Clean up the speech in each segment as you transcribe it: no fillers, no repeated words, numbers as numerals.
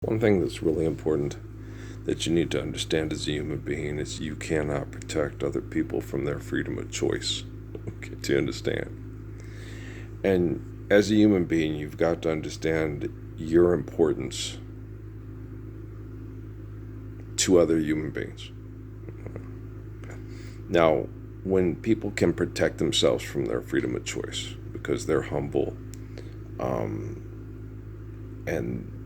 One thing that's really important that you need to understand as a human being is you cannot protect other people from their freedom of choice. Okay, to understand. And as a human being, you've got to understand your importance to other human beings. Now, when people can protect themselves from their freedom of choice because they're humble, and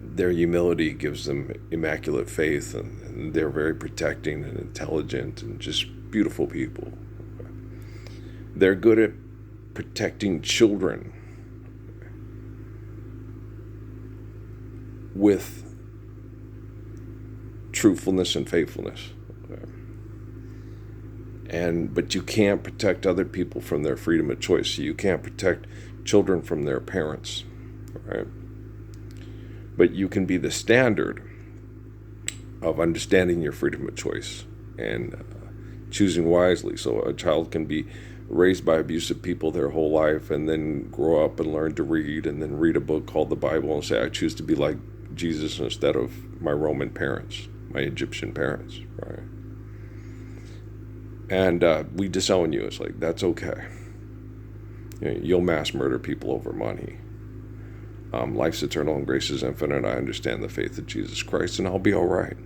their humility gives them immaculate faith, and they're very protecting and intelligent and just beautiful people. They're good at protecting children with truthfulness and faithfulness. But you can't protect other people from their freedom of choice. You can't protect children from their parents, right? But you can be the standard of understanding your freedom of choice and choosing wisely. So a child can be raised by abusive people their whole life and then grow up and learn to read and then read a book called the Bible and say, I choose to be like Jesus instead of my Roman parents, my Egyptian parents, right? And we disown you. It's like, that's okay. You'll mass murder people over money. Life's eternal and grace is infinite. I understand the faith of Jesus Christ, and I'll be all right.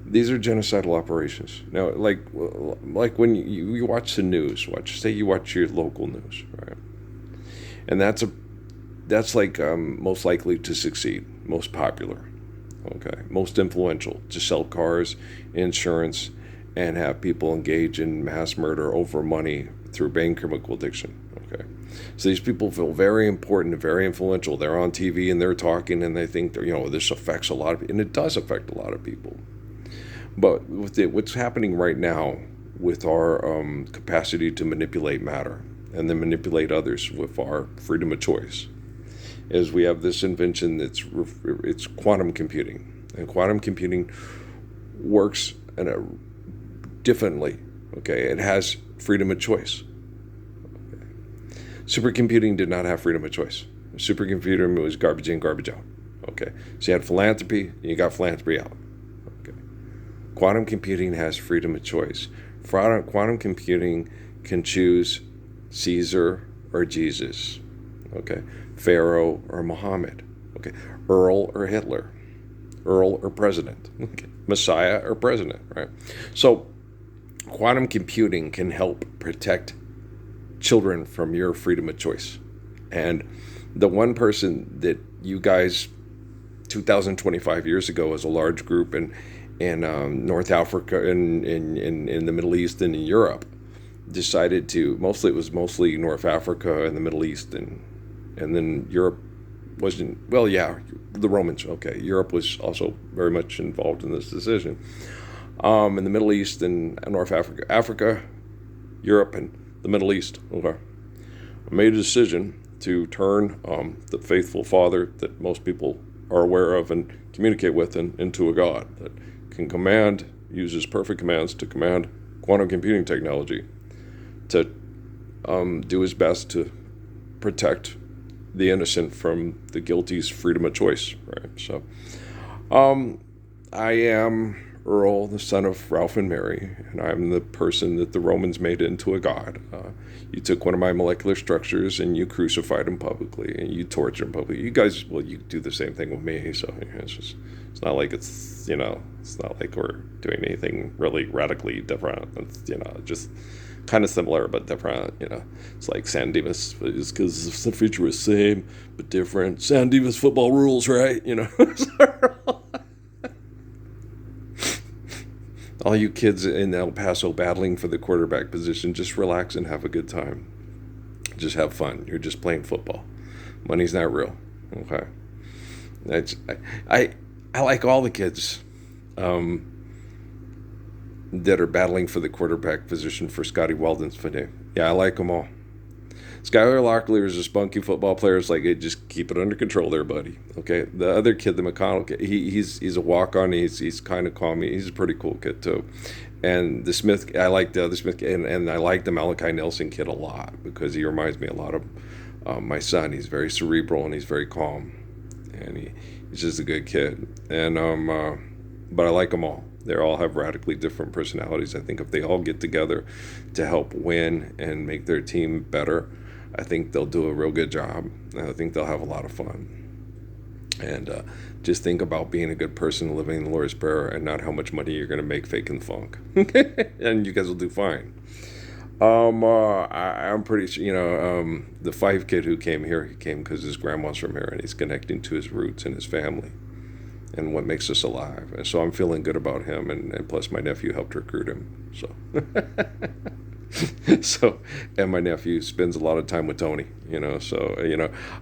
These are genocidal operations. Now, like when you watch the news, say you watch your local news, right? And that's like most likely to succeed, most popular, okay, most influential to sell cars, insurance, and have people engage in mass murder over money through bank chemical addiction. Okay, so these people feel very important and very influential. They're on TV and they're talking and they think this affects a lot of people, and it does affect a lot of people. But with what's happening right now with our capacity to manipulate matter and then manipulate others with our freedom of choice is we have this invention it's quantum computing, and quantum computing works differently. Okay, it has freedom of choice. Okay. Supercomputing did not have freedom of choice. Supercomputing was garbage in, garbage out. Okay, so you had philanthropy, and you got philanthropy out. Okay, quantum computing has freedom of choice. Quantum computing can choose Caesar or Jesus. Okay, Pharaoh or Muhammad. Okay, Earl or Hitler. Earl or president. Okay, Messiah or president. Right. So quantum computing can help protect children from your freedom of choice. And the one person that you guys 2025 years ago as a large group in North Africa, in the Middle East and in Europe, decided to, it was mostly North Africa and the Middle East, and then Europe wasn't, well, yeah, the Romans, okay. Europe was also very much involved in this decision. In the Middle East and North Africa, Europe, and the Middle East. Okay, I made a decision to turn the faithful Father that most people are aware of and communicate with into a God that can uses perfect commands to command quantum computing technology to do his best to protect the innocent from the guilty's freedom of choice. Right. So, I am Earl, the son of Ralph and Mary, and I'm the person that the Romans made into a god. You took one of my molecular structures and you crucified him publicly, and you tortured him publicly. You guys, you do the same thing with me, so it's not like it's not like we're doing anything really radically different. It's, just kind of similar but different. It's like San Dimas is because the feature was same but different. San Dimas football rules, right? All you kids in El Paso battling for the quarterback position, just relax and have a good time. Just have fun. You're just playing football. Money's not real. Okay. I like all the kids that are battling for the quarterback position for Scotty Weldon's team. Yeah, I like them all. Skylar Locklear is a spunky football player. It's like, hey, just keep it under control there, buddy. Okay. The other kid, the McConnell kid, he's a walk-on. He's kind of calm. He's a pretty cool kid too. And the Smith, I like the other Smith, and I like the Malachi Nelson kid a lot because he reminds me a lot of My son, he's very cerebral and he's very calm, and he's just a good kid. And but I like them all. They all have radically different personalities. I think if they all get together to help win and make their team better, I think they'll do a real good job. And I think they'll have a lot of fun. And just think about being a good person living in the Lord's Prayer and not how much money you're going to make faking the funk. And you guys will do fine. I'm pretty sure, the Fife kid who came here, he came because his grandma's from here and he's connecting to his roots and his family and what makes us alive. And so I'm feeling good about him. And plus my nephew helped recruit him. So, and my nephew spends a lot of time with Tony, so,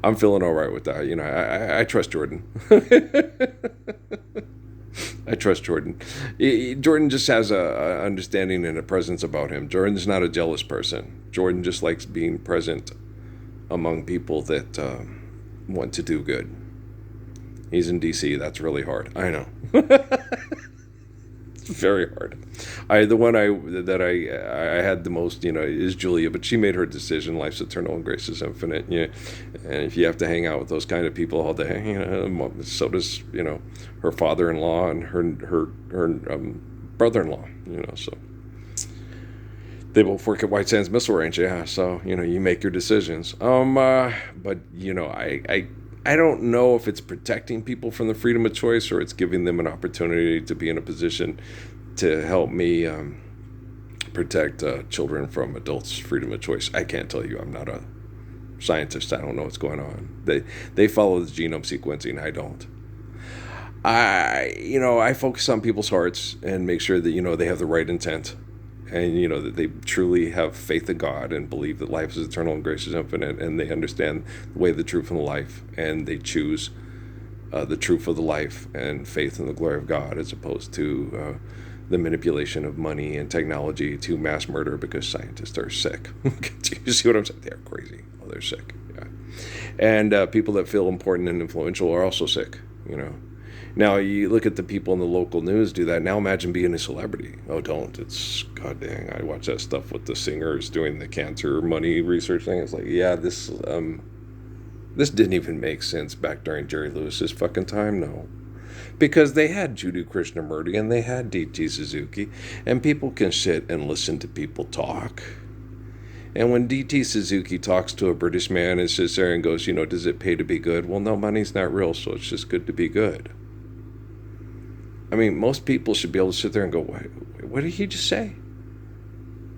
I'm feeling all right with that. I trust Jordan. I trust Jordan. Jordan just has a understanding and a presence about him. Jordan's not a jealous person. Jordan just likes being present among people that want to do good. He's in D.C. That's really hard. I know. It's very hard. The one that I had the most, is Julia, but she made her decision. Life's eternal and grace is infinite. Yeah, and if you have to hang out with those kind of people all day, so does her father-in-law and her brother-in-law. So they both work at White Sands Missile Range. Yeah, so you make your decisions. But I don't know if it's protecting people from the freedom of choice or it's giving them an opportunity to be in a position to help me protect children from adults' freedom of choice. I can't tell you. I'm not a scientist. I don't know what's going on. They follow the genome sequencing. I don't. I focus on people's hearts and make sure that they have the right intent. And, that they truly have faith in God and believe that life is eternal and grace is infinite. And they understand the way, the truth, and the life. And they choose the truth of the life and faith in the glory of God as opposed to the manipulation of money and technology to mass murder because scientists are sick. Do you see what I'm saying? They're crazy. Oh, they're sick. Yeah. And people that feel important and influential are also sick, Now, you look at the people in the local news do that. Now imagine being a celebrity. Oh, don't. It's, god dang, I watch that stuff with the singers doing the cancer money research thing. It's like, yeah, this didn't even make sense back during Jerry Lewis's fucking time. No. Because they had Judy Krishnamurti and they had D.T. Suzuki. And people can sit and listen to people talk. And when D.T. Suzuki talks to a British man and sits there and goes, does it pay to be good? Well, no, money's not real, so it's just good to be good. I mean, most people should be able to sit there and go, what did he just say?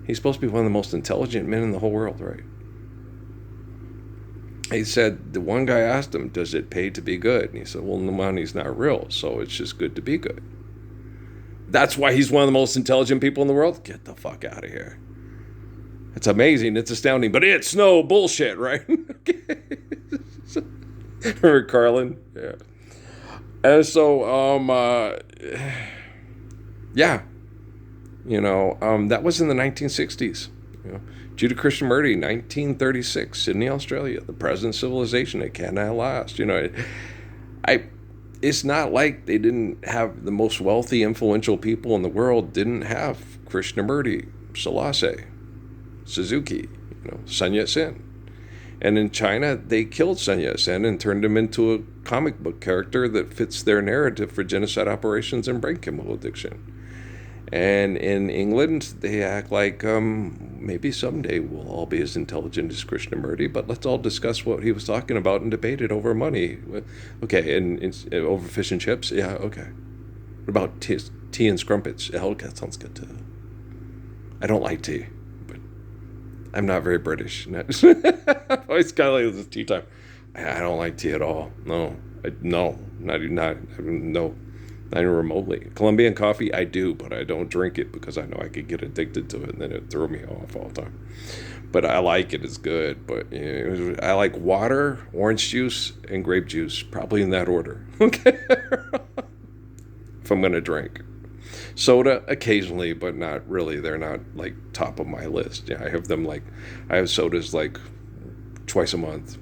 He's supposed to be one of the most intelligent men in the whole world, right? He said, the one guy asked him, does it pay to be good? And he said, well, the money's not real, so it's just good to be good. That's why he's one of the most intelligent people in the world? Get the fuck out of here. It's amazing, it's astounding, but it's no bullshit, right? Remember Carlin? Yeah. And so, that was in the 1960s. Judy Krishnamurti, 1936, Sydney, Australia, the present civilization, it cannot last. It's not like they didn't have the most wealthy, influential people in the world didn't have Krishnamurti, Selassie, Suzuki, Sun Yat-sen. And in China, they killed Sun Yat-sen and turned him into a comic book character that fits their narrative for genocide operations and brain chemical addiction. And in England, they act like maybe someday we'll all be as intelligent as Krishnamurti, but let's all discuss what he was talking about and debate it over money. Okay, and over fish and chips? Yeah, okay. What about tea and scrumpets? Yeah, okay, that sounds good too. I don't like tea. I'm not very British. Always kind of like this tea time. I don't like tea at all. No, not even remotely. Colombian coffee, I do, but I don't drink it because I know I could get addicted to it, and then it throw me off all the time. But I like it; it's good. But I like water, orange juice, and grape juice, probably in that order. Okay, if I'm gonna drink. Soda occasionally, but not really. They're not like top of my list. Yeah, I have sodas like twice a month.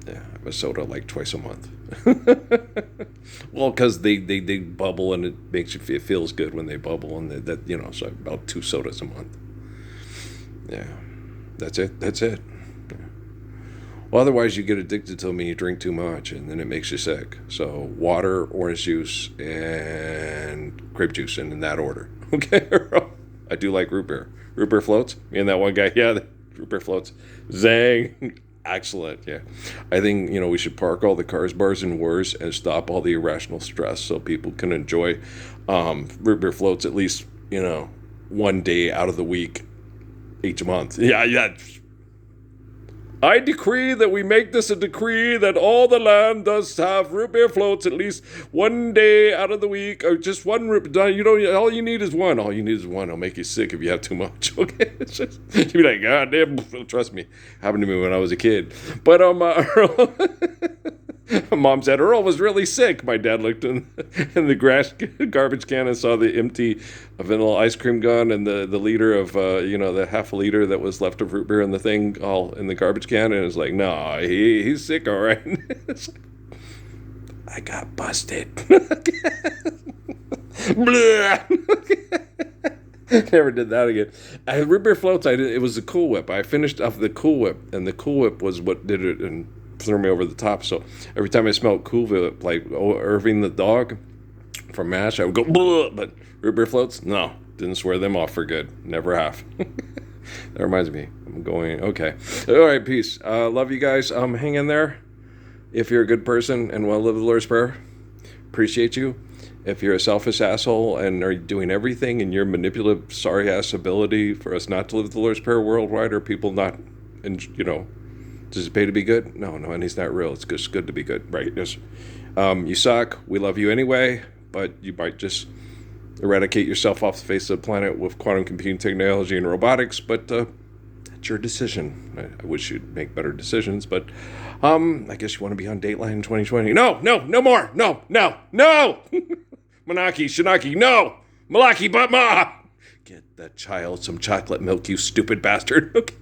Yeah, I have a soda like twice a month. Well, because they bubble and it makes you it feels good when they bubble and so about 2 sodas a month. Yeah, that's it. Well, otherwise you get addicted to them and you drink too much, and then it makes you sick. So water, orange juice, and grape juice, and in that order. Okay. I do like root beer. Root beer floats. Me and that one guy. Yeah, the root beer floats. Zang. Excellent. Yeah. I think, we should park all the cars, bars, and wars and stop all the irrational stress so people can enjoy root beer floats at least, one day out of the week each month. Yeah. I decree that we make this a decree that all the land does have root beer floats at least one day out of the week, or just one root. All you need is one. All you need is one. It'll make you sick if you have too much. Okay, you'd be like, God damn. Trust me, happened to me when I was a kid. But Mom said Earl was really sick. My dad looked in the garbage can and saw the empty vanilla ice cream gun and the liter of the half a liter that was left of root beer in the thing all in the garbage can, and it's like, no, he's sick, all right. It's like, I got busted. Never did that again. Root beer floats. It was the Cool Whip. I finished off the Cool Whip, and the Cool Whip was what did it and threw me over the top. So every time I smelled Cool Whip, like Irving the dog from MASH, I would go, bleh. But root beer floats, no, didn't swear them off for good. Never have. That reminds me, I'm going, okay. All right, peace. Love you guys. Hang in there. If you're a good person and want to live the Lord's Prayer, appreciate you. If you're a selfish asshole and are doing everything in your manipulative, sorry-ass ability for us not to live the Lord's Prayer worldwide, or people not, does it pay to be good? No, and he's not real. It's just good to be good, right? Just, you suck. We love you anyway, but you might just eradicate yourself off the face of the planet with quantum computing technology and robotics, but that's your decision. I wish you'd make better decisions, but I guess you want to be on Dateline in 2020. No more. No. Manaki, Shanaki, no. Malaki, but ma. Get that child some chocolate milk, you stupid bastard. Okay.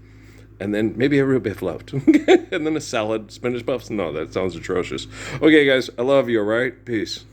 And then maybe a root beer float. And then a salad, spinach puffs. No, that sounds atrocious. Okay, guys, I love you, all right? Peace.